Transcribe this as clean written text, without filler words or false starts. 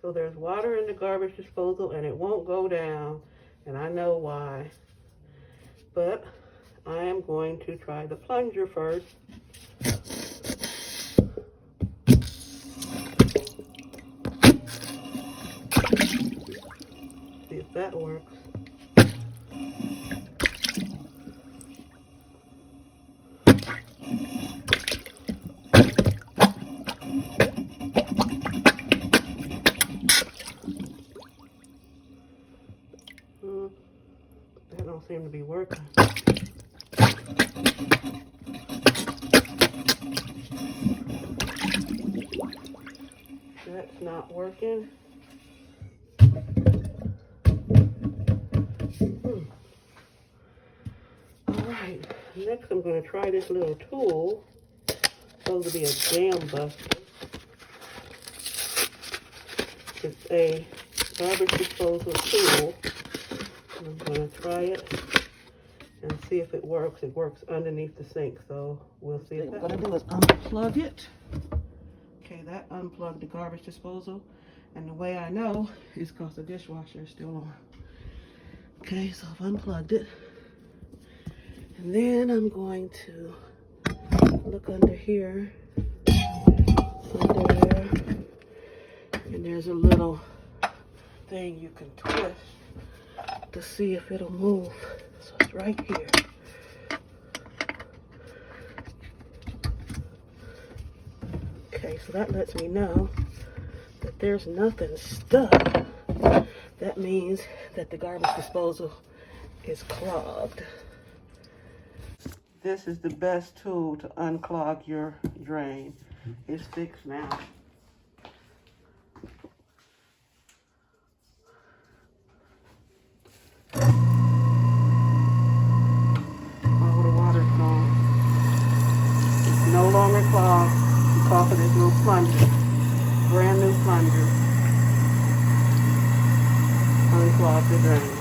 So there's water in the garbage disposal and it won't go down, and I know why. But I am going to try the plunger first. See if that works. That don't seem to be working. That's not working. Alright, next I'm going to try this little tool. It's supposed to be a jam buster. It's a garbage disposal tool. I'm going to try it and see if it works. It works underneath the sink, so we'll see if that works. What I'm going to do is unplug it. Okay, that unplugged the garbage disposal. And the way I know is because the dishwasher is still on. Okay, so I've unplugged it. And then I'm going to look under here. Under there. And there's a little thing you can twist to see if it'll move. So it's right here. Okay, so that lets me know that there's nothing stuck. That means that the garbage disposal is clogged. This is the best tool to unclog your drain. It's fixed now. Oh, the water's gone. It's no longer clogged because of this little plunger. Brand new plunger. Unclog the drain.